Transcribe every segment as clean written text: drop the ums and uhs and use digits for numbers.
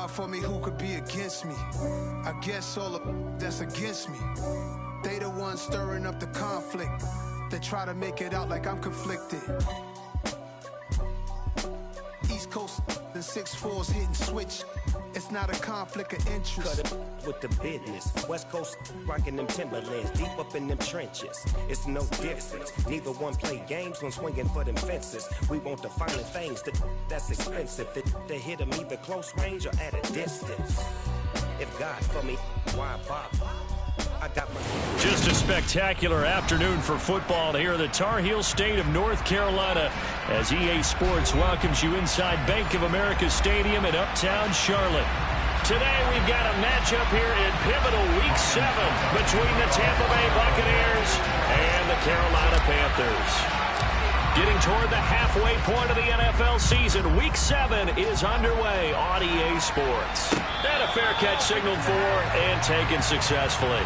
God for me, who could be against me? I guess all of that's against me. They the ones stirring up the conflict. They try to make it out like I'm conflicted. East Coast and 6'4's hitting switch. It's not a conflict of interest. Cut it with the business. West Coast rocking them Timberlands, deep up in them trenches. It's no difference. Neither one play games when swinging for them fences. We want the finer things that's expensive. They hit them either close range or at a distance. If God for me, why bother? I got my... Just a spectacular afternoon for football here in the Tar Heel state of North Carolina as EA Sports welcomes you inside Bank of America Stadium in Uptown Charlotte. Today we've got a matchup here in pivotal Week 7 between the Tampa Bay Buccaneers and the Carolina Panthers. Getting toward the halfway point of the NFL season, Week 7 is underway on EA Sports. And a fair catch signaled for and taken successfully.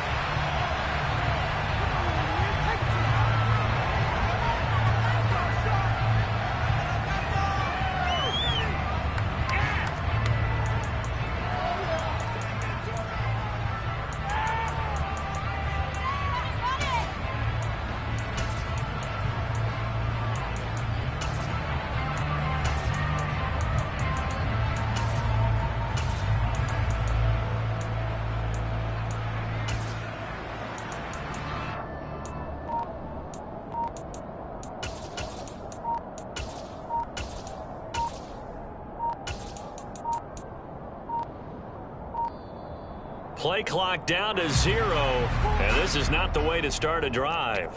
Play clock down to 0, and this is not the way to start a drive.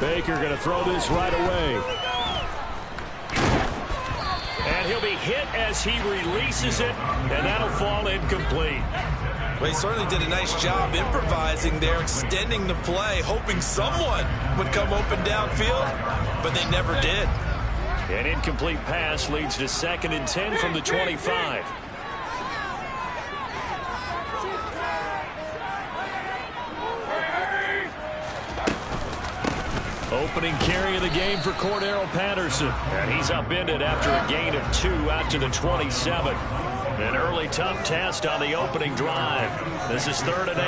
Baker going to throw this right away. And he'll be hit as he releases it, and that'll fall incomplete. Well, he certainly did a nice job improvising there, extending the play, hoping someone would come open downfield, but they never did. An incomplete pass leads to 2nd and 10 from the 25. Opening carry of the game for Cordero Patterson. And he's upended after a gain of 2 out to the 27. An early tough test on the opening drive. This is 3rd and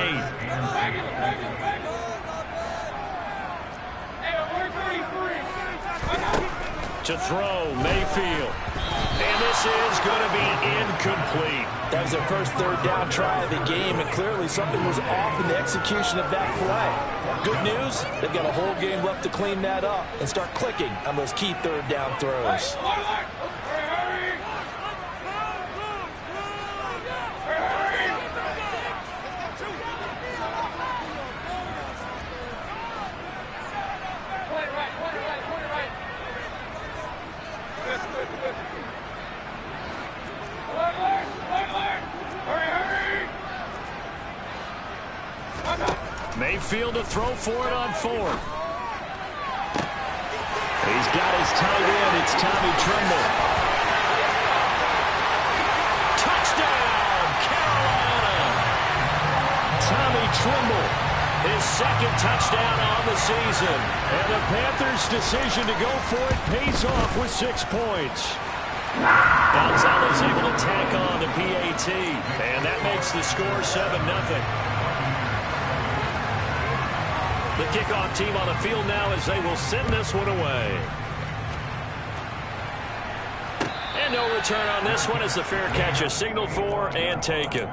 8. To throw, Mayfield. And this is going to be incomplete. That was their first 3rd down try of the game, and clearly something was off in the execution of that play. Good news, they've got a whole game left to clean that up and start clicking on those key 3rd down throws. Mayfield to throw for it on 4th. He's got his tight end. It's Tommy Tremble. Touchdown, Carolina! Tommy Tremble, his 2nd touchdown on the season. And the Panthers' decision to go for it pays off with 6 points. Gonzalez able to tack on the PAT, and that makes the score 7-0. The kickoff team on the field now as they will send this one away. And no return on this one as the fair catch is signaled for and taken.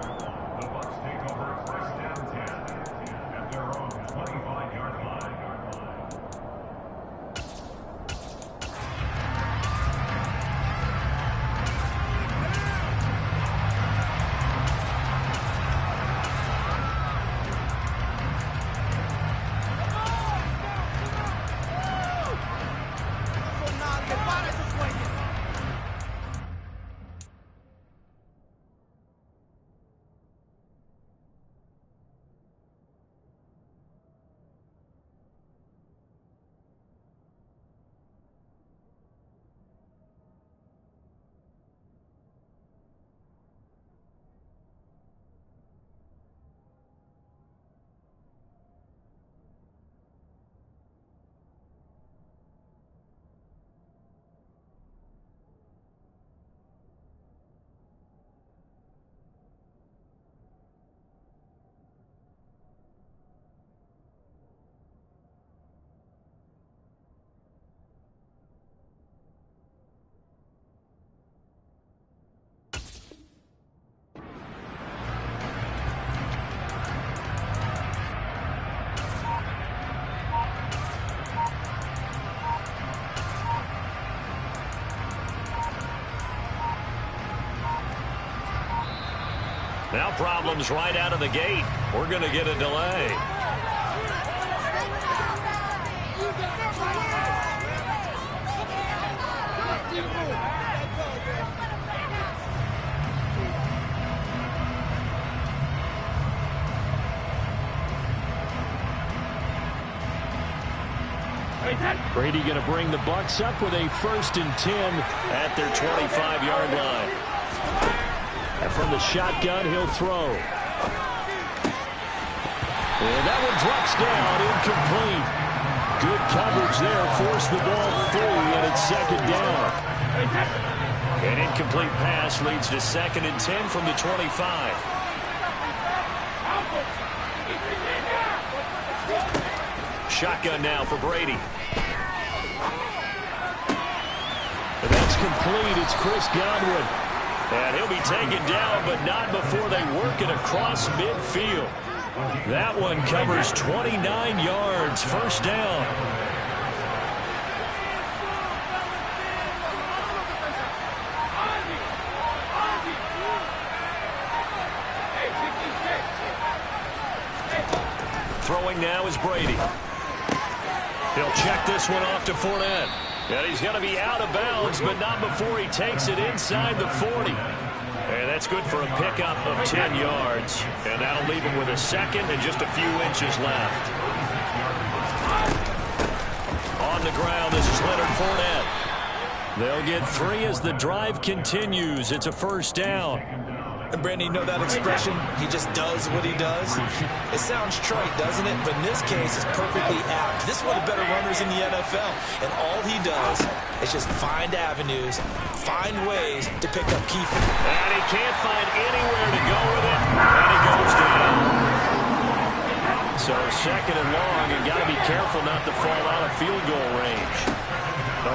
Now problems right out of the gate. We're going to get a delay. Brady going to bring the Bucs up with a 1st and 10 at their 25-yard line. And from the shotgun, he'll throw. And that one drops down, incomplete. Good coverage there, forced the ball free, and it's 2nd down. An incomplete pass leads to 2nd and 10 from the 25. Shotgun now for Brady. And that's complete. It's Chris Godwin. And he'll be taken down, but not before they work it across midfield. That one covers 29 yards. 1st down. Throwing now is Brady. He'll check this one off to Fournette. And he's going to be out of bounds, but not before he takes it inside the 40. And that's good for a pickup of 10 yards. And that'll leave him with a 2nd and just a few inches left. On the ground, this is Leonard Fournette. They'll get 3 as the drive continues. It's a 1st down. And Brandon, you know that expression, he just does what he does? It sounds trite, doesn't it? But in this case, it's perfectly apt. This is one of the better runners in the NFL. And all he does is just find avenues, find ways to pick up key. And he can't find anywhere to go with it. And he goes down. So 2nd and long, and got to be careful not to fall out of field goal range.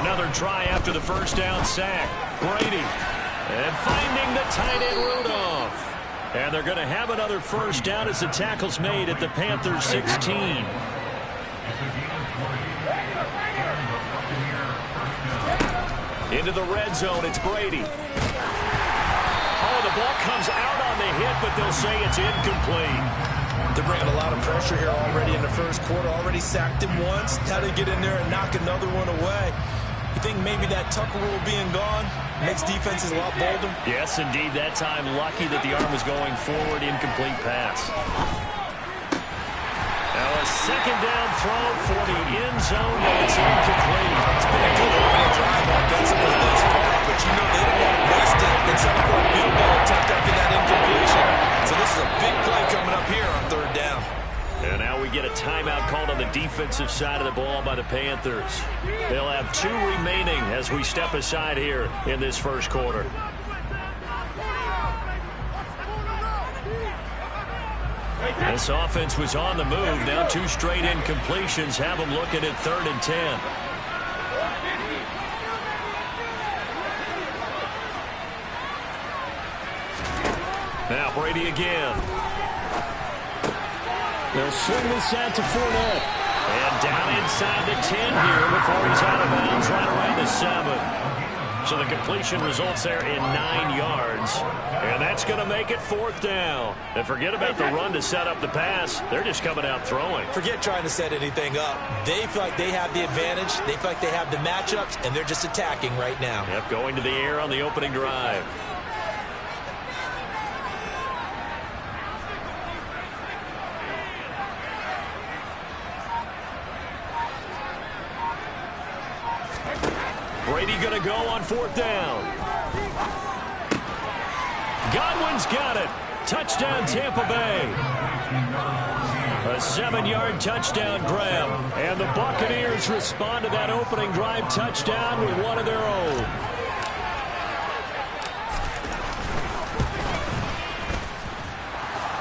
Another try after the 1st down sack. Brady. And finding the tight end Rudolph. And they're going to have another 1st down as the tackle's made at the Panthers 16. Into the red zone, it's Brady. Oh, the ball comes out on the hit, but they'll say it's incomplete. They're bringing a lot of pressure here already in the 1st quarter. Already sacked him once. How to get in there and knock another one away. You think maybe that Tucker rule being gone makes defenses a lot bolder? Yes, indeed. That time, lucky that the arm was going forward. Incomplete pass. Now a 2nd down throw for the end zone, but it's incomplete. It's been a good opening drive offensively thus far, but you know they don't want to waste it and set up for a field goal attempt after that incompletion. So this is a big play coming up here on 3rd down. And now we get a timeout called on the defensive side of the ball by the Panthers. They'll have 2 remaining as we step aside here in this 1st quarter. This offense was on the move. Now 2 straight incompletions have them looking at 3rd and 10. Now Brady again. They'll swing this out to Fournette. And down inside the 10 here before he's out of bounds right around the 7. So the completion results there in 9 yards. And that's going to make it 4th down. And forget about the run to set up the pass. They're just coming out throwing. Forget trying to set anything up. They feel like they have the advantage. They feel like they have the matchups, and they're just attacking right now. Yep, going to the air on the opening drive. Brady going to go on 4th down. Godwin's got it. Touchdown, Tampa Bay. A 7-yard touchdown grab. And the Buccaneers respond to that opening drive touchdown with one of their own.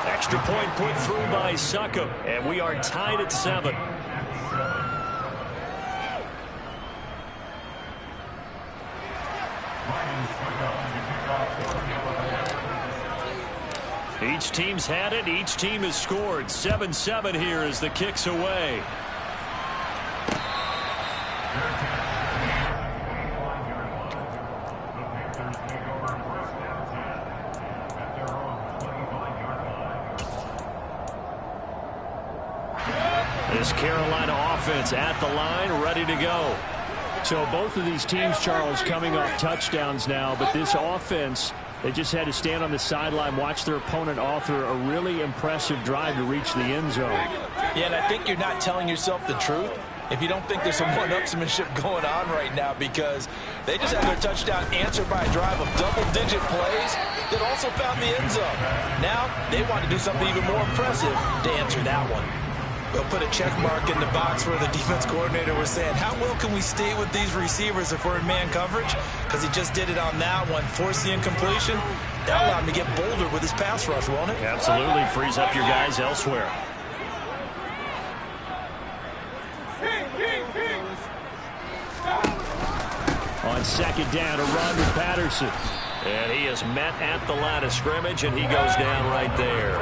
Extra point put through by Succop. And we are tied at 7. Each team's had it. Each team has scored. 7-7 here as the kick's away. This Carolina offense at the line, ready to go. So both of these teams, Charles, coming off touchdowns now, but this offense, they just had to stand on the sideline, watch their opponent author a really impressive drive to reach the end zone. Yeah, and I think you're not telling yourself the truth if you don't think there's some one-upsmanship going on right now, because they just had their touchdown answered by a drive of double-digit plays that also found the end zone. Now they want to do something even more impressive to answer that one. We'll put a check mark in the box where the defense coordinator was saying, how well can we stay with these receivers if we're in man coverage? Because he just did it on that one, forced the incompletion. That allowed him to get bolder with his pass rush, won't it? Absolutely, frees up your guys elsewhere. On second down, a run with Patterson. And he is met at the line of scrimmage, and he goes down right there.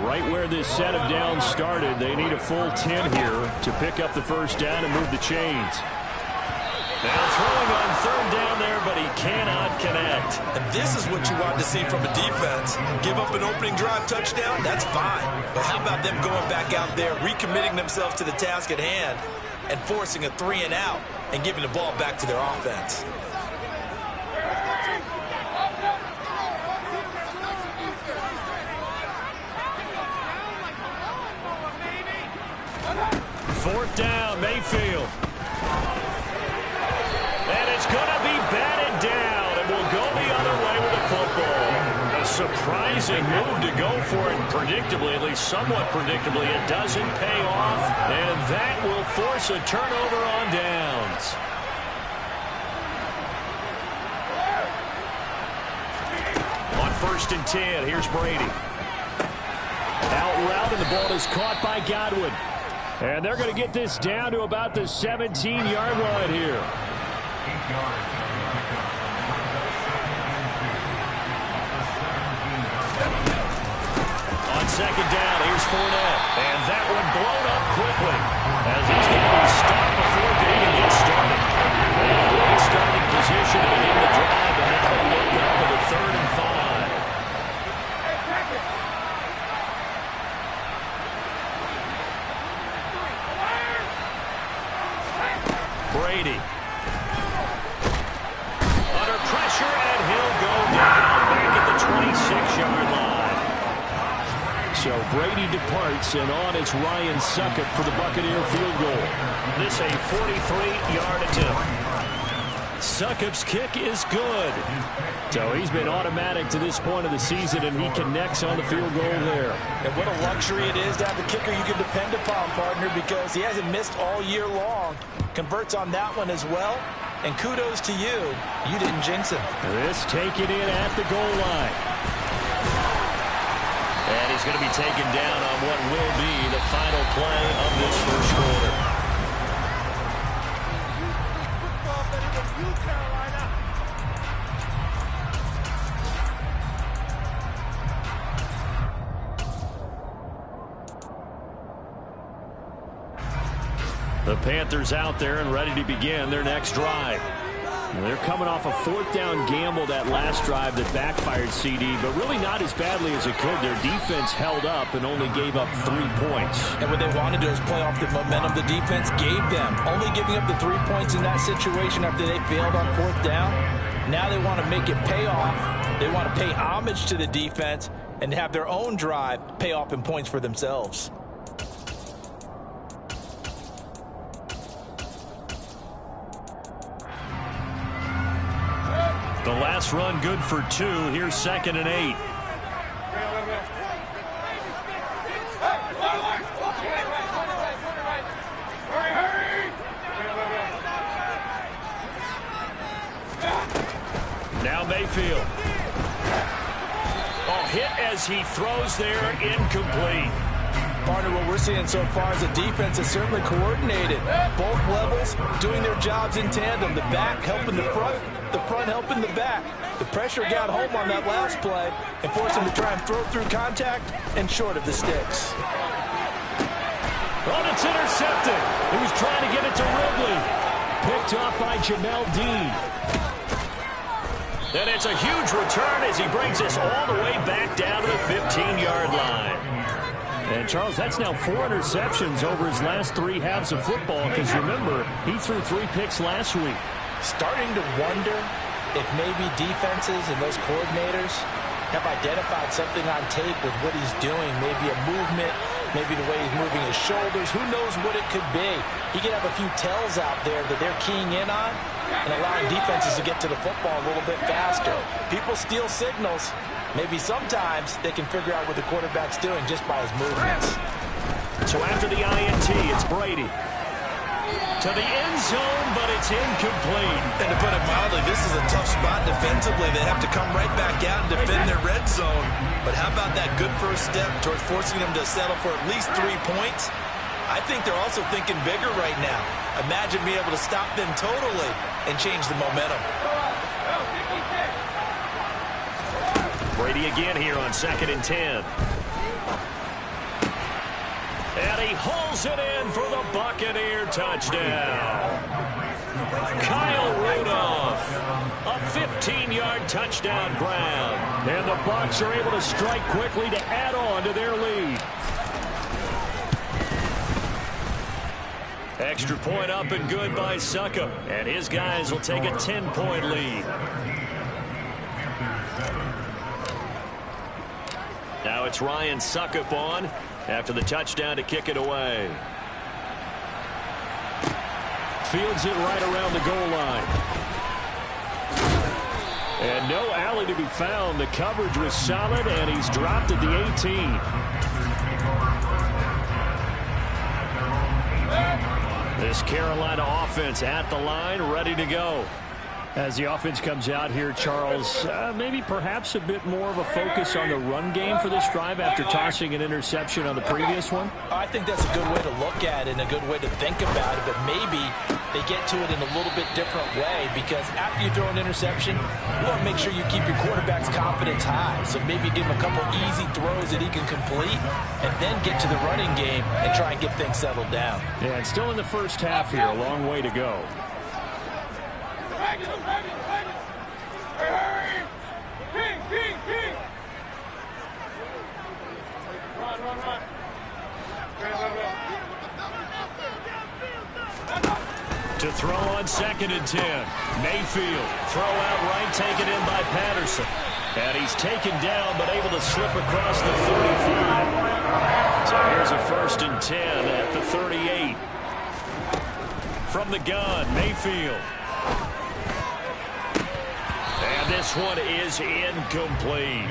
Right where this set of downs started, they need a full 10 here to pick up the first down and move the chains. Now throwing on third down there, but he cannot connect. And this is what you want to see from a defense. Give up an opening drive touchdown, that's fine. But how about them going back out there, recommitting themselves to the task at hand, and forcing a 3-and-out and giving the ball back to their offense? Fourth down, Mayfield. And it's going to be batted down, and we'll go the other way with the football. A surprising move to go for it predictably, at least somewhat predictably. It doesn't pay off, and that will force a turnover on downs. On 1st and 10, here's Brady. Out route, and the ball is caught by Godwin. And they're going to get this down to about the 17-yard line here. On second down, here's Fournette. And that one blown up quickly as he's going to be stopped before it can even get started. A great starting position to begin the drive, and now they're looking up at the 3rd and 5. Brady. Under pressure, and he'll go down back at the 26-yard line. So Brady departs, and on it's Ryan Succop for the Buccaneer field goal. This a 43-yard attempt. Succop's kick is good. So he's been automatic to this point of the season, and he connects on the field goal there. And what a luxury it is to have a kicker you can depend upon, partner, because he hasn't missed all year long. Converts on that one as well. And kudos to you. You didn't jinx him. This taken in at the goal line. And he's going to be taken down on what will be the final play of this first quarter. The Panthers out there and ready to begin their next drive. They're coming off a 4th down gamble that last drive that backfired CD, but really not as badly as it could. Their defense held up and only gave up 3 points. And what they want to do is play off the momentum the defense gave them. Only giving up the 3 points in that situation after they failed on 4th down. Now they want to make it pay off. They want to pay homage to the defense and have their own drive pay off in points for themselves. The last run good for 2. Here's 2nd and 8. Now Mayfield. Oh, hit as he throws there, incomplete. Partner, what we're seeing so far is the defense is certainly coordinated. Both levels doing their jobs in tandem. The back helping the front helping the back. The pressure got home on that last play and forced him to try and throw through contact and short of the sticks. Oh, it's intercepted. He was trying to get it to Ridley. Picked off by Jamel Dean. And it's a huge return as he brings us all the way back down to the 15-yard line. And, Charles, that's now 4 interceptions over his last 3 halves of football because, remember, he threw 3 picks last week. Starting to wonder if maybe defenses and those coordinators have identified something on tape with what he's doing, maybe a movement, maybe the way he's moving his shoulders. Who knows what it could be? He could have a few tells out there that they're keying in on and allowing defenses to get to the football a little bit faster. People steal signals. Maybe sometimes they can figure out what the quarterback's doing just by his movements. So after the INT, it's Brady. To the end zone, but it's incomplete. And to put it mildly, this is a tough spot defensively. They have to come right back out and defend their red zone. But how about that good first step towards forcing them to settle for at least 3 points? I think they're also thinking bigger right now. Imagine being able to stop them totally and change the momentum. Brady again here on 2nd and 10. And he hauls it in for the Buccaneer touchdown. Kyle Rudolph, a 15-yard touchdown grab. And the Bucs are able to strike quickly to add on to their lead. Extra point up and good by Succop. And his guys will take a 10-point lead. Now it's Ryan Succop on after the touchdown to kick it away. Fields it right around the goal line. And no alley to be found. The coverage was solid, and he's dropped at the 18. This Carolina offense at the line, ready to go. As the offense comes out here, Charles, maybe perhaps a bit more of a focus on the run game for this drive after tossing an interception on the previous one? I think that's a good way to look at it and a good way to think about it, but maybe they get to it in a little bit different way because after you throw an interception, you want to make sure you keep your quarterback's confidence high. So maybe give him a couple easy throws that he can complete and then get to the running game and try and get things settled down. Yeah, and still in the first half here, a long way to go. To throw on 2nd and 10. Mayfield, throw out right, taken in by Patterson. And he's taken down, but able to slip across the 45. So here's a 1st and 10 at the 38. From the gun, Mayfield. And this one is incomplete.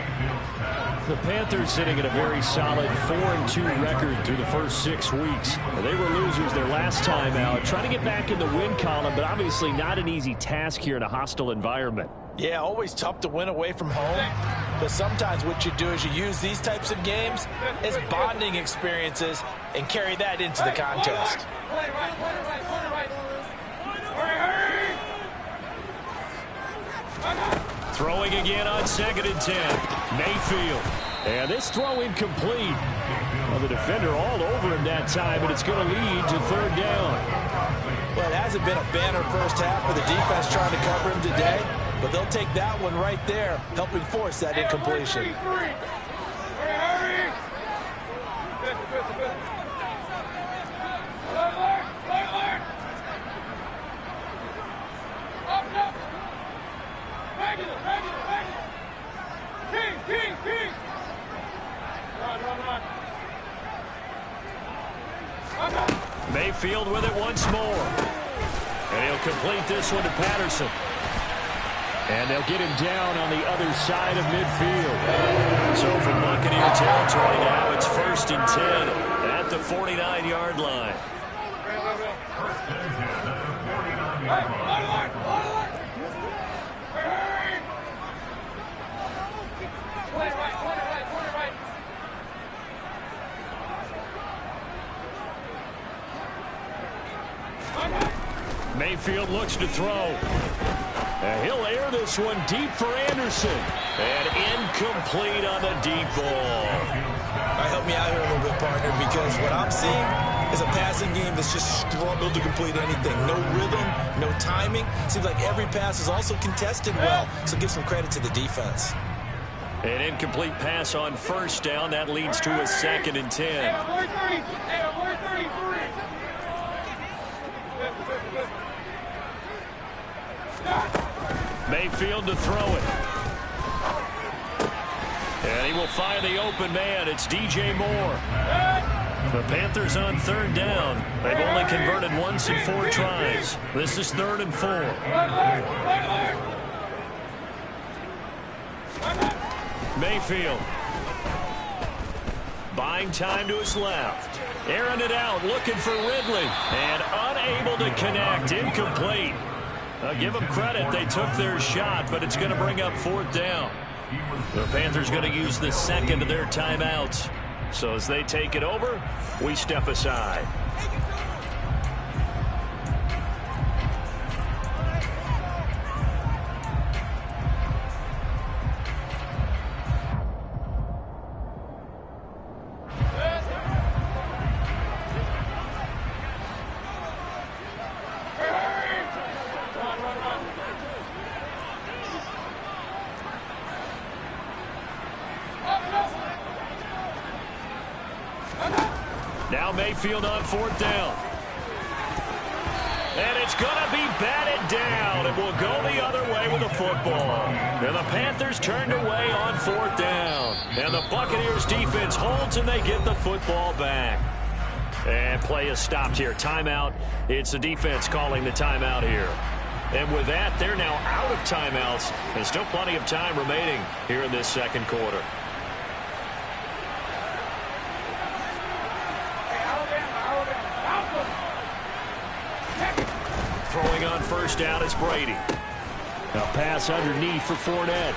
The Panthers sitting at a very solid 4-2 record through the first 6 weeks. They were losers their last time out, trying to get back in the win column, but obviously not an easy task here in a hostile environment. Yeah, always tough to win away from home. But sometimes what you do is you use these types of games as bonding experiences and carry that into the contest. Throwing again on 2nd and 10. Mayfield. And this throw incomplete. Well, the defender all over him that time, but it's going to lead to 3rd down. Well, it hasn't been a banner first half for the defense trying to cover him today, but they'll take that one right there, helping force that incompletion. Mayfield with it once more. And he'll complete this one to Patterson. And they'll get him down on the other side of midfield. So from Buccaneer territory now, it's 1st and 10 at the 49-yard line. Mayfield looks to throw. And he'll air this one deep for Anderson. And incomplete on the deep ball. All right, help me out here a little bit, partner, because what I'm seeing is a passing game that's just struggled to complete anything. No rhythm, no timing. Seems like every pass is also contested well, so give some credit to the defense. An incomplete pass on first down. That leads to a 2nd and 10. Mayfield to throw it. And he will find the open man. It's DJ Moore. The Panthers on 3rd down. They've only converted once in 4 tries. This is 3rd and 4. Mayfield. Buying time to his left. Airing it out, looking for Ridley. And unable to connect. Incomplete. Give them credit. They took their shot, but it's going to bring up 4th down. The Panthers going to use the 2nd of their timeouts. So as they take it over, we step aside. Now Mayfield on 4th down. And it's going to be batted down. It will go the other way with the football. And the Panthers turned away on 4th down. And the Buccaneers defense holds and they get the football back. And play is stopped here. Timeout. It's the defense calling the timeout here. And with that, they're now out of timeouts. There's still plenty of time remaining here in this 2nd quarter. Throwing on 1st down is Brady. A pass underneath for Fournette.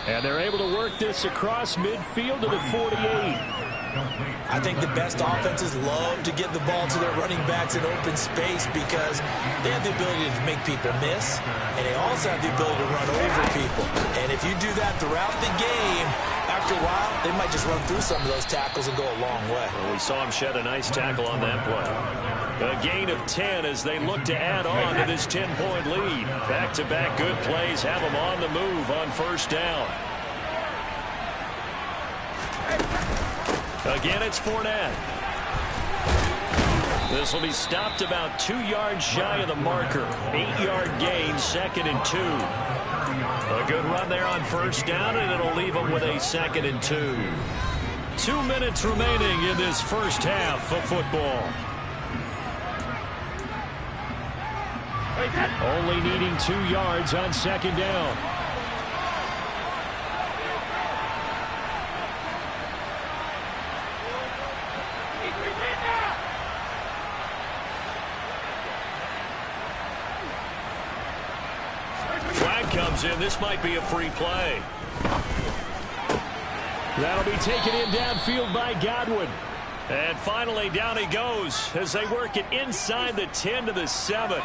And they're able to work this across midfield to the 48. I think the best offenses love to get the ball to their running backs in open space because they have the ability to make people miss, and they also have the ability to run over people. And if you do that throughout the game, after a while, they might just run through some of those tackles and go a long way. Well, we saw him shed a nice tackle on that play. A gain of 10 as they look to add on to this 10-point lead. Back-to-back good plays have them on the move on 1st down. Again, it's Fournette. This will be stopped about 2 yards shy of the marker. 8-yard gain, 2nd and 2. A good run there on 1st down, and it'll leave them with a 2nd and 2. 2 minutes remaining in this first half of football. Only needing 2 yards on 2nd down. Comes in. This might be a free play. That'll be taken in downfield by Godwin. And finally down he goes as they work it inside the 10 to the 7.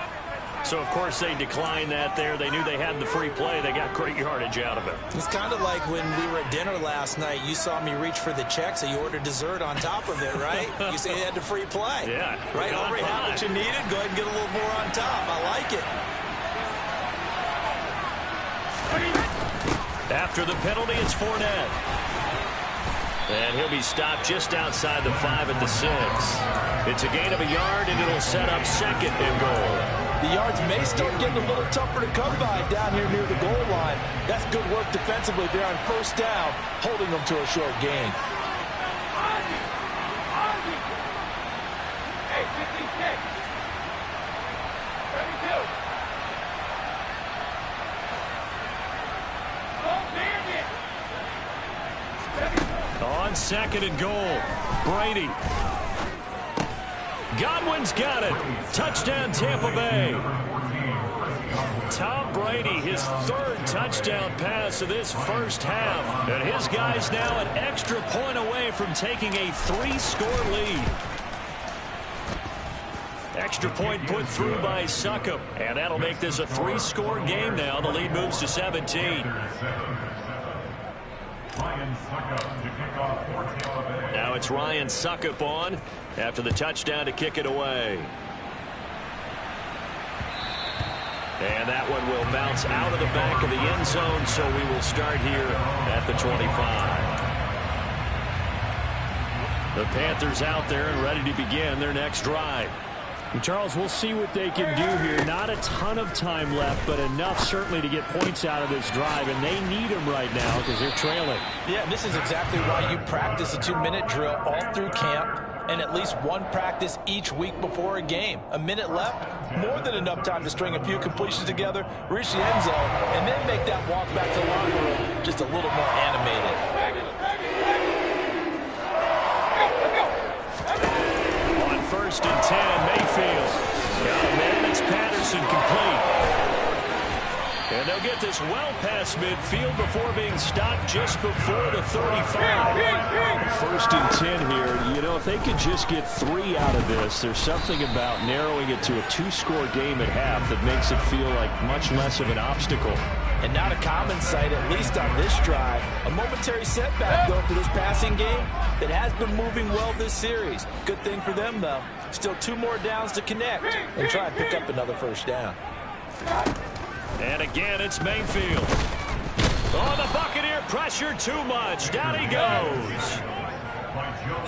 So, of course, they declined that there. They knew they had the free play. They got great yardage out of it. It's kind of like when we were at dinner last night. You saw me reach for the check, so you ordered dessert on top of it, right? You say you had the free play. Yeah. Right? Already had what you needed. Go ahead and get a little more on top. I like it. After the penalty, it's Fournette. And he'll be stopped just outside the 5 at the 6. It's a gain of a yard, and it'll set up 2nd and goal. The yards may start getting a little tougher to come by down here near the goal line. That's good work defensively there on 1st down, holding them to a short gain. On 2nd and goal, Brady. Godwin's got it. Touchdown, Tampa Bay. Tom Brady, his 3rd touchdown pass of this first half. And his guys now an extra point away from taking a 3-score lead. Extra point put through by Succop. And that'll make this a 3-score game now. The lead moves to 17. Now it's Ryan Succop on after the touchdown to kick it away. And that one will bounce out of the back of the end zone, so we will start here at the 25. The Panthers out there and ready to begin their next drive. And Charles, we'll see what they can do here. Not a ton of time left, but enough certainly to get points out of this drive, and they need them right now because they're trailing. Yeah, and this is exactly why you practice a 2-minute drill all through camp and at least one practice each week before a game. A minute left, more than enough time to string a few completions together, reach the end zone, and then make that walk back to the locker room just a little more animated. On 1st and 10, Mayfield. Got a man, it's Patterson complete. And they'll get this well past midfield before being stopped just before the 35. 1st and 10 here. You know, if they could just get 3 out of this, there's something about narrowing it to a 2-score game at half that makes it feel like much less of an obstacle. And not a common sight, at least on this drive. A momentary setback, though, for this passing game that has been moving well this series. Good thing for them, though. Still 2 more downs to connect and try and pick up another 1st down. And again, it's Mayfield. Oh, the Buccaneer pressure too much. Down he goes.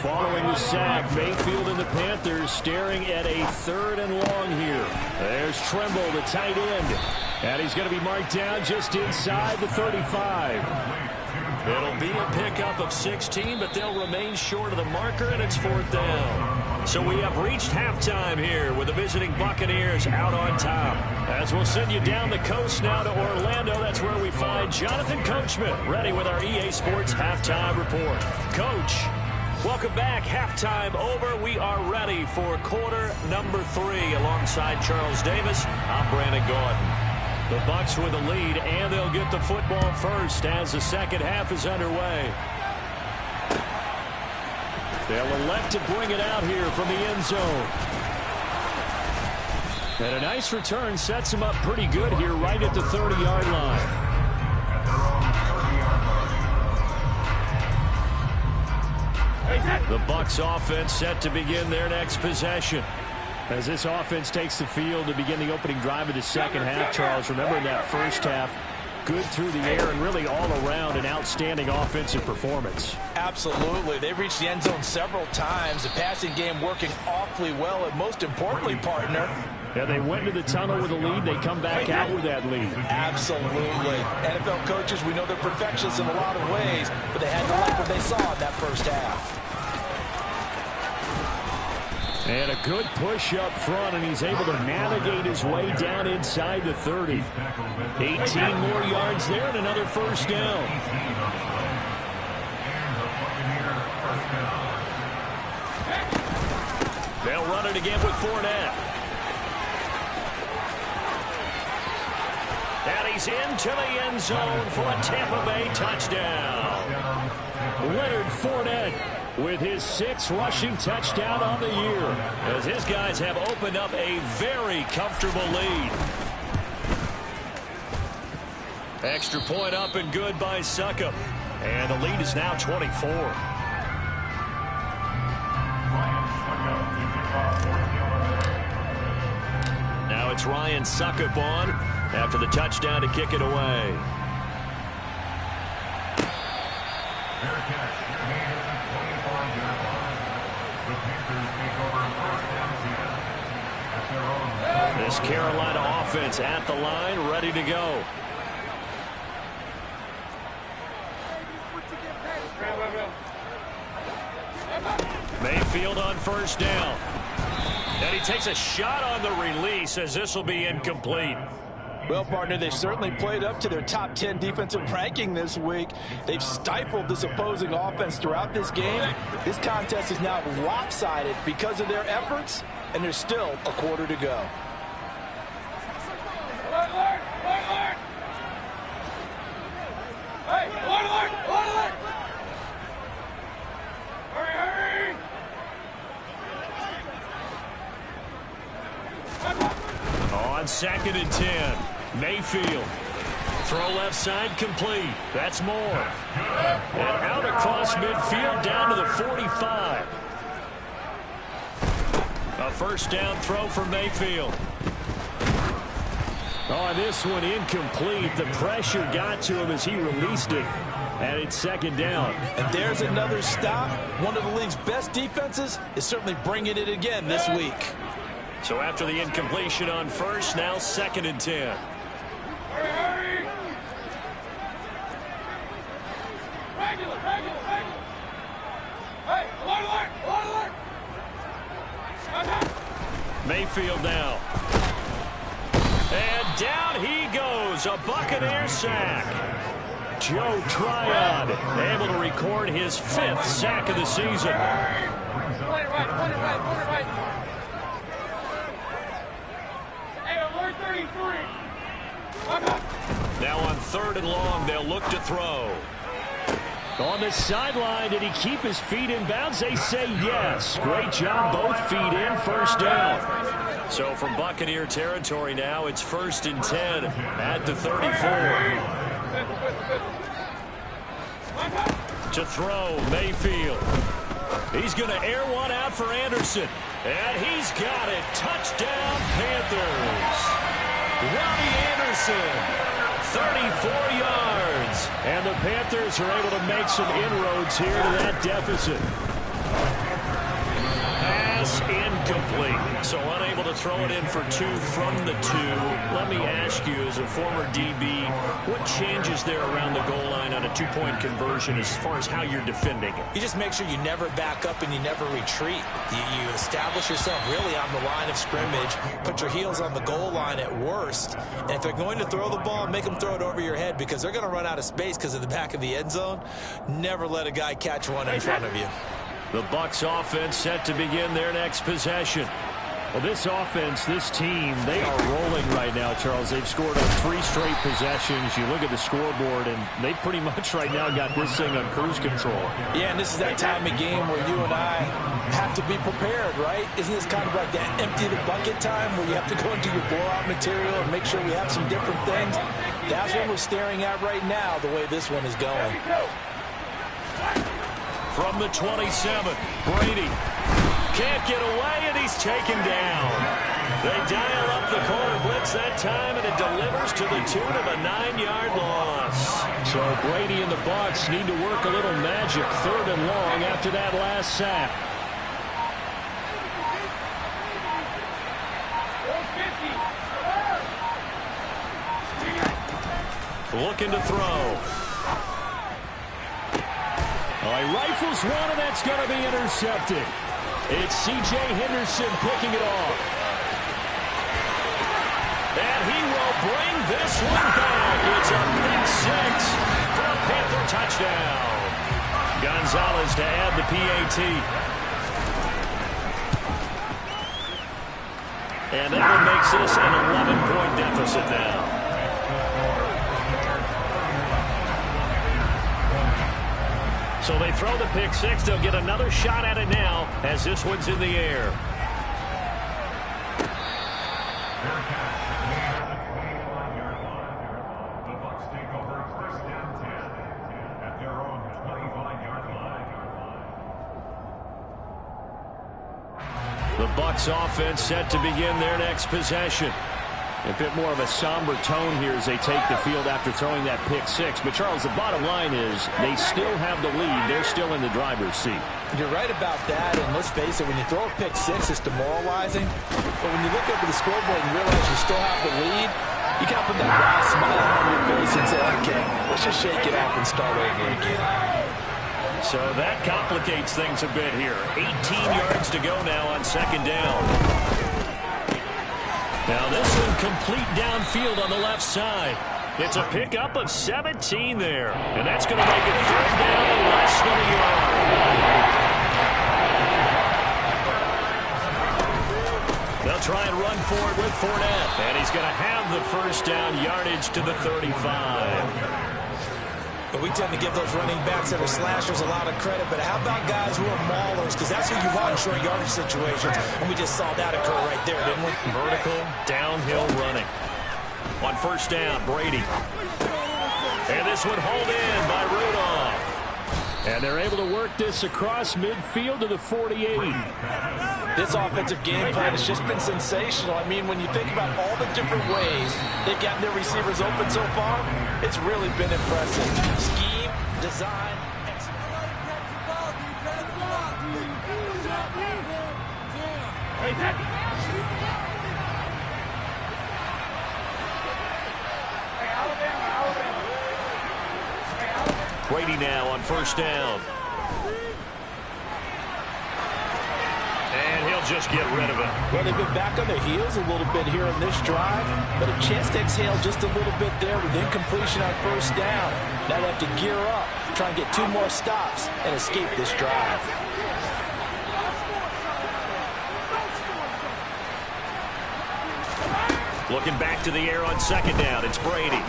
Following the sack, Mayfield and the Panthers staring at a 3rd and long here. There's Tremble, the tight end. And he's going to be marked down just inside the 35. It'll be a pickup of 16, but they'll remain short of the marker, and it's 4th down. So we have reached halftime here with the visiting Buccaneers out on top. As we'll send you down the coast now to Orlando, that's where we find Jonathan Coachman ready with our EA Sports Halftime Report. Coach, welcome back. Halftime over. We are ready for quarter number 3 alongside Charles Davis. I'm Brandon Gordon. The Bucs with the lead, and they'll get the football first as the second half is underway. They'll elect to bring it out here from the end zone. And a nice return sets them up pretty good here right at the 30-yard line. The Bucs offense set to begin their next possession. As this offense takes the field to begin the opening drive of the second half, Charles, remember in that first half, good through the air and really all around an outstanding offensive performance. Absolutely. They've reached the end zone several times. The passing game working awfully well, and most importantly, partner, yeah, they went into the tunnel with a lead. They come back out with that lead. Absolutely. NFL coaches, we know they're perfectionists in a lot of ways, but they had to like what they saw in that first half. And a good push up front, and he's able to navigate his way down inside the 30. 18 more yards there and another 1st down. They'll run it again with Fournette. And he's into the end zone for a Tampa Bay touchdown. Leonard Fournette with his 6th rushing touchdown on the year, as his guys have opened up a very comfortable lead. Extra point up and good by Succop. And the lead is now 24. Now it's Ryan Succop on after the touchdown to kick it away. This Carolina offense at the line, ready to go. Mayfield on 1st down. And he takes a shot on the release as this will be incomplete. Well, partner, they've certainly played up to their top 10 defensive ranking this week. They've stifled this opposing offense throughout this game. This contest is now lopsided because of their efforts, and there's still a quarter to go. On 2nd and 10, Mayfield. Throw left side complete. That's Moore. And out across midfield down to the 45. A 1st down throw for Mayfield. Oh, this one incomplete. The pressure got to him as he released it. And it's second down. And there's another stop. One of the league's best defenses is certainly bringing it again this week. So after the incompletion on first, now 2nd and 10. Mayfield now. And down he goes. A Buccaneer sack. Joe Tryon able to record his 5th sack of the season. Now on 3rd and long, they'll look to throw. On the sideline, did he keep his feet in bounds? They say yes. Great job, both feet in, first down. So from Buccaneer territory now, it's 1st and 10 at the 34. To throw, Mayfield. He's going to air one out for Anderson. And he's got it. Touchdown, Panthers. Robbie Anderson. 34 yards. And the Panthers are able to make some inroads here to that deficit. Pass incomplete. So unable to throw it in for 2 from the 2. Let me ask you, as a former DB, what changes there around the goal line on a 2-point conversion as far as how you're defending it? You just make sure you never back up and you never retreat. You establish yourself really on the line of scrimmage, put your heels on the goal line at worst, and if they're going to throw the ball, make them throw it over your head because they're going to run out of space because of the back of the end zone. Never let a guy catch one in front of you. The Bucs offense set to begin their next possession. Well, this offense, this team, they are rolling right now, Charles. They've scored on 3 straight possessions. You look at the scoreboard, and they pretty much right now got this thing on cruise control. Yeah, and this is that time of game where you and I have to be prepared, right? Isn't this kind of like that empty the bucket time where you have to go into your blowout material and make sure we have some different things? That's what we're staring at right now, the way this one is going. From the 27, Brady can't get away, and he's taken down. They dial up the corner blitz that time, and it delivers to the tune of a 9-yard loss. So Brady and the Bucs need to work a little magic, 3rd and long after that last sack. Looking to throw. Oh, he rifles one, and that's going to be intercepted. It's C.J. Henderson picking it off. And he will bring this one back. It's a pick 6 for a Panther touchdown. Gonzalez to add the PAT. And that one makes this an 11-point deficit now. So they throw the pick 6. They'll get another shot at it now as this one's in the air. The Bucs offense set to begin their next possession. A bit more of a somber tone here as they take the field after throwing that pick 6. But, Charles, the bottom line is they still have the lead. They're still in the driver's seat. You're right about that, and let's face it, when you throw a pick 6, it's demoralizing. But when you look up at the scoreboard and realize you still have the lead, you can put that wide smile on your face and say, okay, let's just shake it off and start over again. So that complicates things a bit here. 18 yards to go now on 2nd down. Now this one complete downfield on the left side. It's a pickup of 17 there. And that's going to make it 3rd down and less than a yard. They'll try and run forward with Fournette. And he's going to have the 1st down, yardage to the 35. But we tend to give those running backs that are slashers a lot of credit. But how about guys who are maulers? Because that's who you want in short yardage situations. And we just saw that occur right there, didn't we? Vertical, downhill running. On 1st down, Brady. And this one hauled in by Rudolph. And they're able to work this across midfield to the 48. This offensive game plan has just been sensational. I mean, when you think about all the different ways they've gotten their receivers open so far, it's really been impressive. Scheme, design, Brady now on first down. And he'll just get rid of it. Well, they've been back on their heels a little bit here in this drive, but a chance to exhale just a little bit there with incompletion on first down. Now they have to gear up, try and get 2 more stops and escape this drive. Looking back to the air on second down, it's Brady.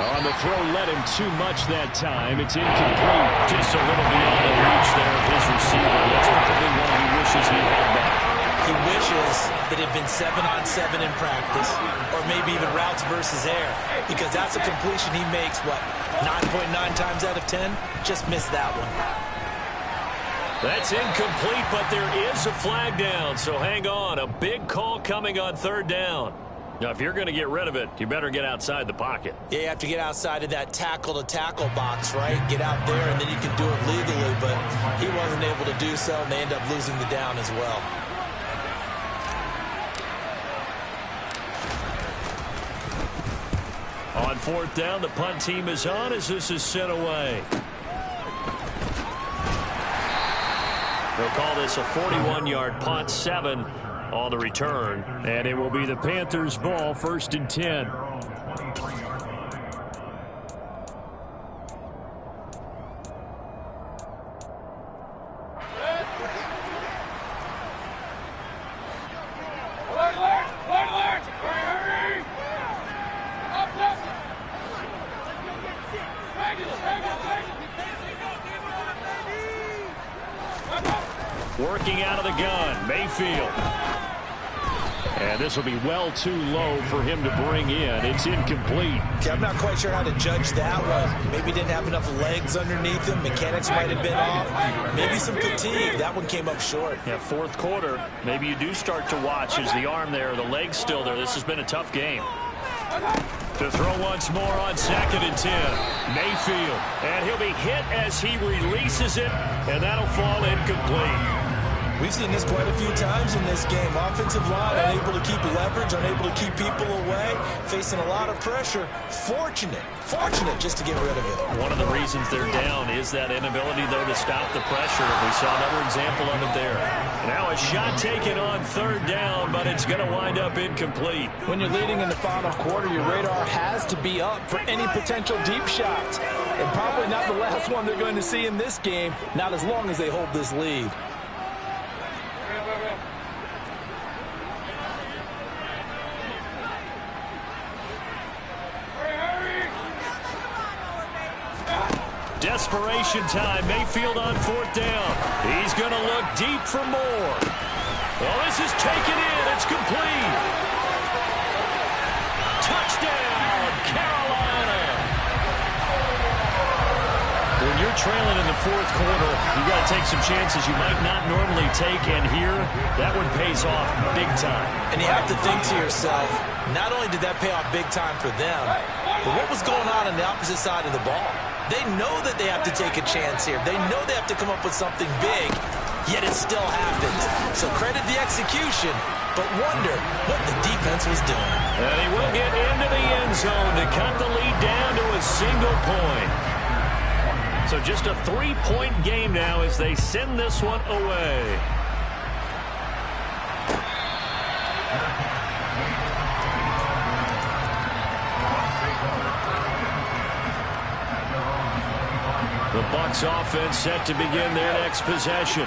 On the throw, led him too much that time. It's incomplete. Just a little beyond the reach there of his receiver. That's probably one he wishes he had back. He wishes that it had been 7-on-7 in practice, or maybe even routes versus air, because that's a completion he makes, 9.9 times out of 10? Just missed that one. That's incomplete, but there is a flag down, so hang on. A big call coming on third down. Now, if you're going to get rid of it, you better get outside the pocket. Yeah, you have to get outside of that tackle-to-tackle box, right? Get out there, and then you can do it legally, but he wasn't able to do so, and they end up losing the down as well. On fourth down, the punt team is on as this is sent away. They'll call this a 41-yard punt, 7 on the return. And it will be the Panthers' ball, 1st and 10. Working out of the gun, Mayfield. And this will be well too low for him to bring in. It's incomplete. Okay, I'm not quite sure how to judge that one. Maybe didn't have enough legs underneath him. Mechanics might have been off. Maybe some fatigue. That one came up short. Yeah, fourth quarter, maybe you do start to watch as the arm there, the leg's still there. This has been a tough game. To throw once more on 2nd and 10. Mayfield. And he'll be hit as he releases it, and that'll fall incomplete. We've seen this quite a few times in this game. Offensive line unable to keep leverage, unable to keep people away, facing a lot of pressure. Fortunate just to get rid of it. One of the reasons they're down is that inability, though, to stop the pressure. We saw another example of it there. Now a shot taken on third down, but it's going to wind up incomplete. When you're leading in the final quarter, your radar has to be up for any potential deep shots. And probably not the last one they're going to see in this game, not as long as they hold this lead. Desperation time. Mayfield on fourth down. He's going to look deep for more. Well, this is taken in. It's complete. Touchdown, Carolina. When you're trailing in the fourth quarter, you've got to take some chances you might not normally take, and here, that one pays off big time. And you have to think to yourself, not only did that pay off big time for them, but what was going on the opposite side of the ball? They know that they have to take a chance here. They know they have to come up with something big, yet it still happens. So credit the execution, but wonder what the defense was doing. And he will get into the end zone to cut the lead down to a single point. So just a 3-point game now as they send this one away. The Bucs offense set to begin their next possession.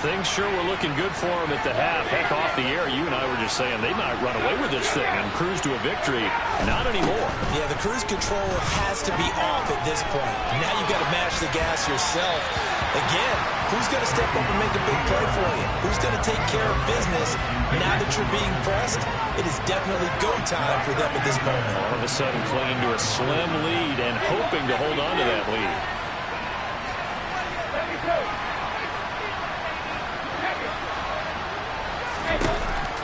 Things sure were looking good for them at the half. Heck, off the air, you and I were just saying they might run away with this thing and cruise to a victory. Not anymore. Yeah, the cruise control has to be off at this point. Now you've got to mash the gas yourself. Again, who's going to step up and make a big play for you? Who's going to take care of business now that you're being pressed? It is definitely go time for them at this moment. All of a sudden clinging to a slim lead and hoping to hold on to that lead.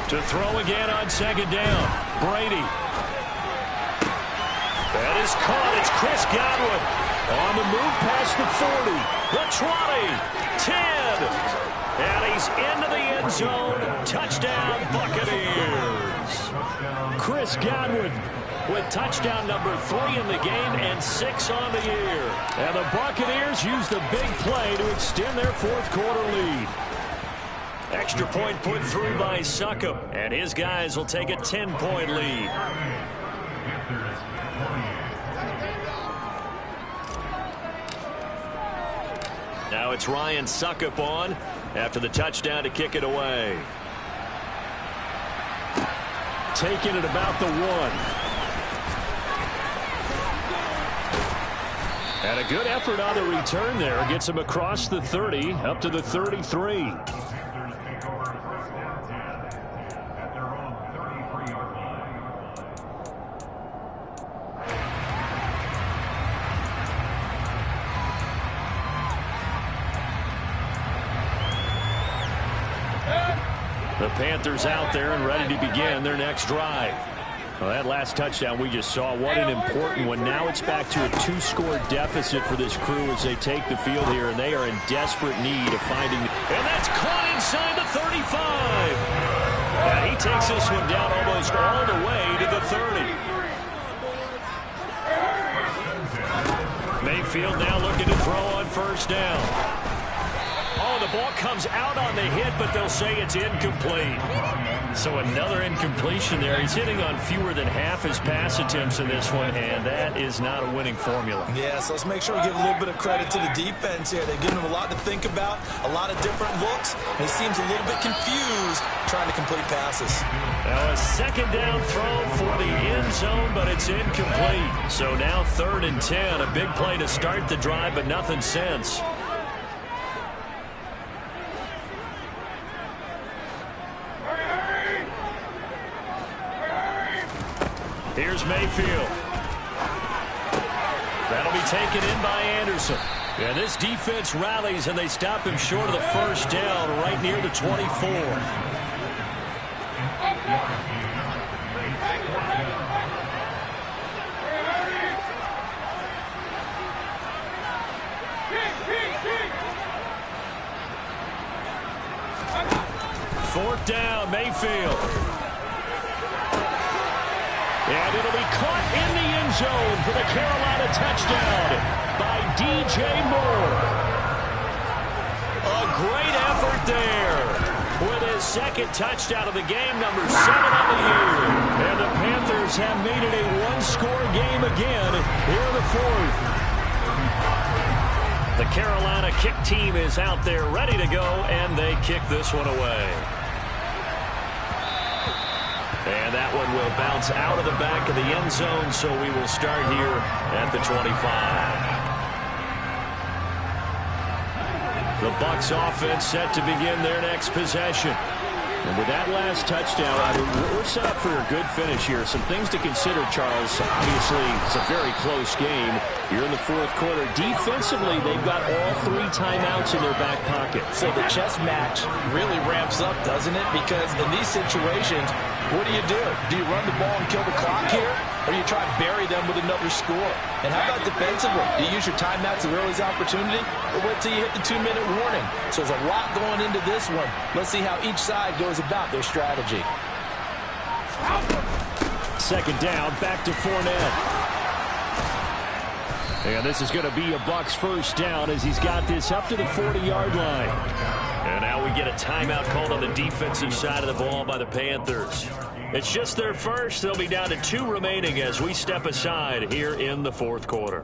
To throw again on second down. Brady. That is caught. It's Chris Godwin. On the move past the 40. The 20. 10. And he's into the end zone. Touchdown, Buccaneers. Chris Godwin with touchdown number 3 in the game and 6 on the year. And the Buccaneers use the big play to extend their fourth quarter lead. Extra point put through by Succop, and his guys will take a 10-point lead. Now it's Ryan Succop on after the touchdown to kick it away. Taking it about the 1. And a good effort on the return there. Gets him across the 30, up to the 33. The Panthers out there and ready to begin their next drive. Well, that last touchdown we just saw, what an important one. Now it's back to a 2-score deficit for this crew as they take the field here, and they are in desperate need of finding. And that's caught inside the 35. And he takes this one down almost all the way to the 30. Mayfield now looking to throw on first down. Oh, the ball comes out on the hit, but they'll say it's incomplete. So another incompletion there. He's hitting on fewer than half his pass attempts in this one, and that is not a winning formula. Yeah, so let's make sure we give a little bit of credit to the defense here. They've given him a lot to think about, a lot of different looks, and he seems a little bit confused trying to complete passes. Now a second down throw for the end zone, but it's incomplete. So now 3rd and 10. A big play to start the drive, but nothing since. Here's Mayfield. That'll be taken in by Anderson. And this defense rallies, and they stop him short of the first down right near the 24. Fourth down, Mayfield. And it'll be caught in the end zone for the Carolina touchdown by DJ Moore. A great effort there with his second touchdown of the game, number 7 on the year. And the Panthers have made it a 1-score game again here in the 4th. The Carolina kick team is out there ready to go, and they kick this one away. And that one will bounce out of the back of the end zone, so we will start here at the 25. The Bucs offense set to begin their next possession. And with that last touchdown, we're set up for a good finish here. Some things to consider, Charles. Obviously, it's a very close game. You're in the 4th quarter. Defensively, they've got all 3 timeouts in their back pocket. So the chess match really ramps up, doesn't it? Because in these situations, what do? Do you run the ball and kill the clock here? Or do you try to bury them with another score? And how about defensively? Do you use your timeouts as early as opportunity? Or wait till you hit the 2-minute warning? So there's a lot going into this one. Let's see how each side goes about their strategy. Second down, back to Fournette. And this is going to be a Bucs first down as he's got this up to the 40-yard line. And now we get a timeout called on the defensive side of the ball by the Panthers. It's just their first. They'll be down to 2 remaining as we step aside here in the 4th quarter.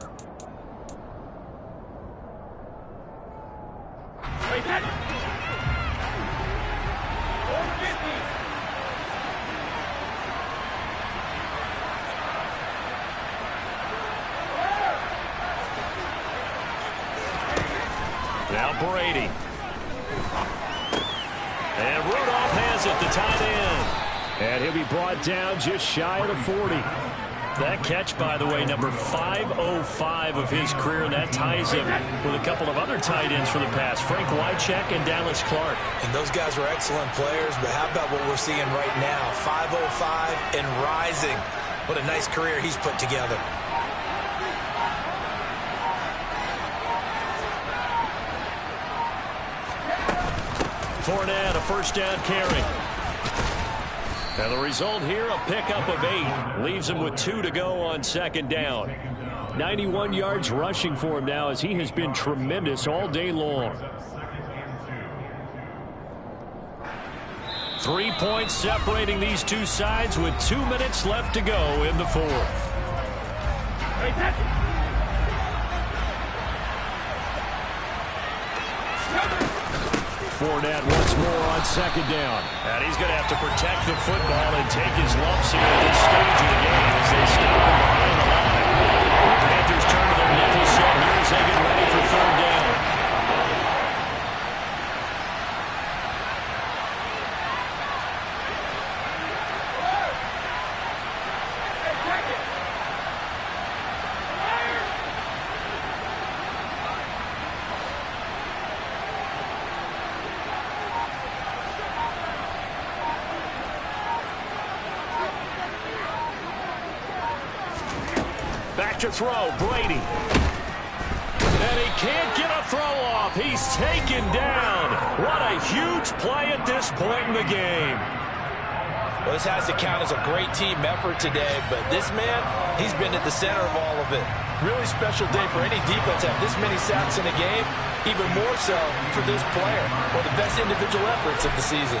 Now Brady. And Rudolph has it, the tight end. And he'll be brought down just shy of the 40. That catch, by the way, number 505 of his career, and that ties him with a couple of other tight ends for the past, Frank Wycheck and Dallas Clark. And those guys were excellent players, but how about what we're seeing right now? 505 and rising. What a nice career he's put together. Fournette, a first down carry. And the result here, a pickup of 8. Leaves him with 2 to go on second down. 91 yards rushing for him now as he has been tremendous all day long. 3 points separating these two sides with 2 minutes left to go in the fourth. Fournette once more on second down. And he's going to have to protect the football and take his lumps here at this stage of the game as they stop him behind the line. The Panthers turn to their nickel set here as they get ready for third down. Back to throw, Brady. And he can't get a throw off. He's taken down. What a huge play at this point in the game. Well, this has to count as a great team effort today, but this man, he's been at the center of all of it. Really special day for any defense to have this many sacks in a game, even more so for this player. One of the best individual efforts of the season.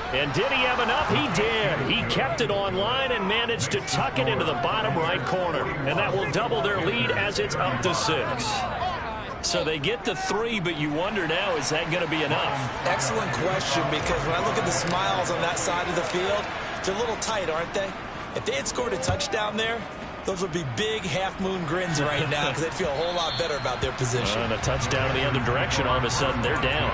And did he have enough? He did. He kept it online and managed to tuck it into the bottom right corner. And that will double their lead as it's up to 6. So they get to 3, but you wonder now, is that going to be enough? Excellent question, because when I look at the smiles on that side of the field, they're a little tight, aren't they? If they had scored a touchdown there, those would be big half-moon grins right now because they'd feel a whole lot better about their position. And a touchdown in the other direction, all of a sudden they're down.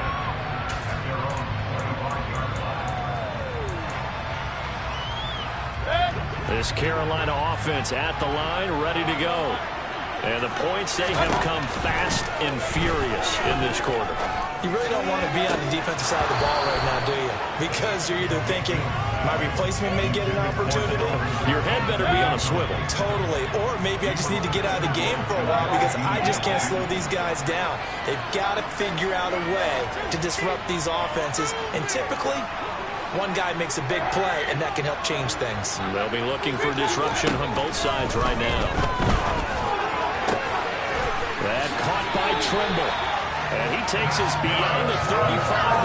This Carolina offense at the line, ready to go. And the points, they have come fast and furious in this quarter. You really don't want to be on the defensive side of the ball right now, do you? Because you're either thinking, my replacement may get an opportunity. Your head better be on a swivel. Totally. Or maybe I just need to get out of the game for a while because I just can't slow these guys down. They've got to figure out a way to disrupt these offenses. And typically, one guy makes a big play, and that can help change things. They'll be looking for disruption on both sides right now. That caught by Tremble. And he takes us beyond the 35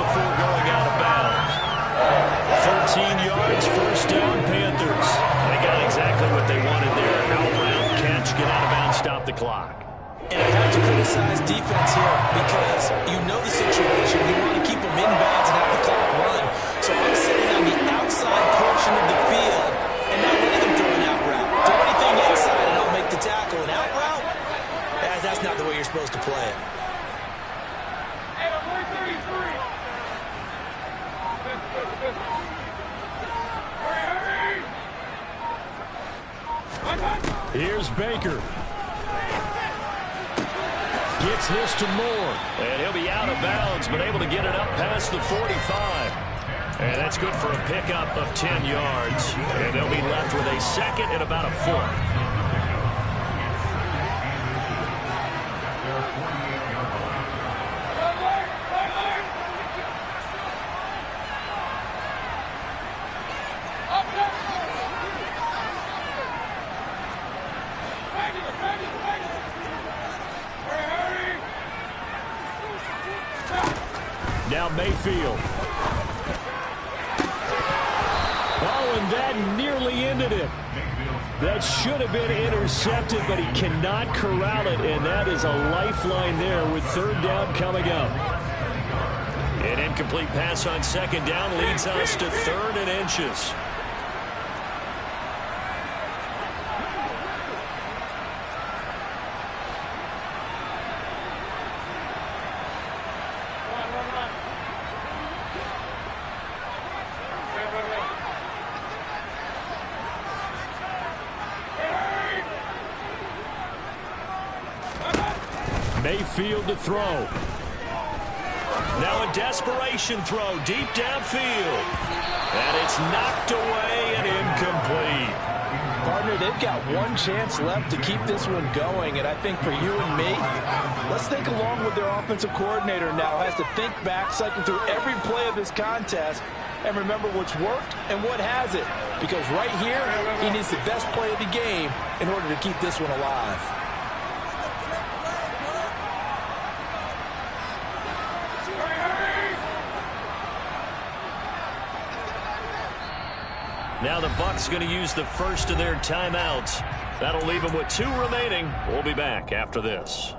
before going out of bounds. 13 yards, first down, Panthers. They got exactly what they wanted there. Out route, catch, get out of bounds, stop the clock. And I have to criticize defense here because you know the situation. You want to keep them in bounds and have the clock run. So I'm sitting on the outside portion of the field and not letting them throw an out route. Throw anything inside and I'll make the tackle. An out route? That's not the way you're supposed to play it. Here's Baker. Gets this to Moore. And he'll be out of bounds, but able to get it up past the 45. And that's good for a pickup of 10 yards. And they'll be left with a second and about a foot. Now Mayfield. Oh, and that nearly ended it. That should have been intercepted, but he cannot corral it, and that is a lifeline there with third down coming up. An incomplete pass on second down leads us to 3rd and inches. Mayfield to throw. Now a desperation throw deep downfield. And it's knocked away and incomplete. Partner, they've got one chance left to keep this one going, and I think for you and me, let's think along with their offensive coordinator now. Has to think back, cycle through every play of this contest, and remember what's worked and what hasn't. Because right here, he needs the best play of the game in order to keep this one alive. Now the Bucs going to use the first of their timeouts. That'll leave them with 2 remaining. We'll be back after this.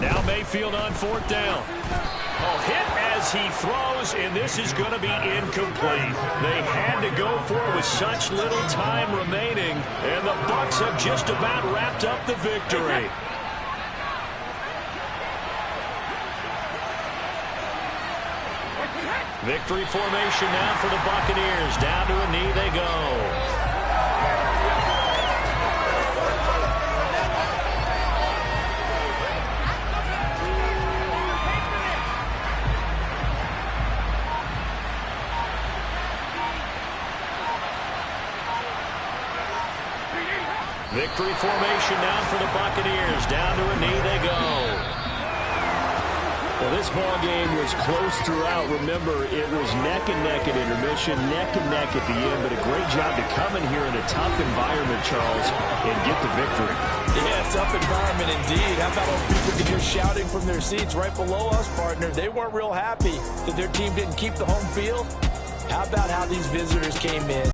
Now Mayfield on 4th down. Hit as he throws, and this is going to be incomplete. They had to go for it with such little time remaining, and the Bucs have just about wrapped up the victory. Victory formation now for the Buccaneers. Down to a knee they go. Victory formation now for the Buccaneers. Down to a knee they go. Well, this ball game was close throughout. Remember, it was neck and neck at intermission, neck and neck at the end, but a great job to come in here in a tough environment, Charles, and get the victory. Yeah, tough environment indeed. How about all people can hear shouting from their seats right below us, partner? They weren't real happy that their team didn't keep the home field. How about how these visitors came in?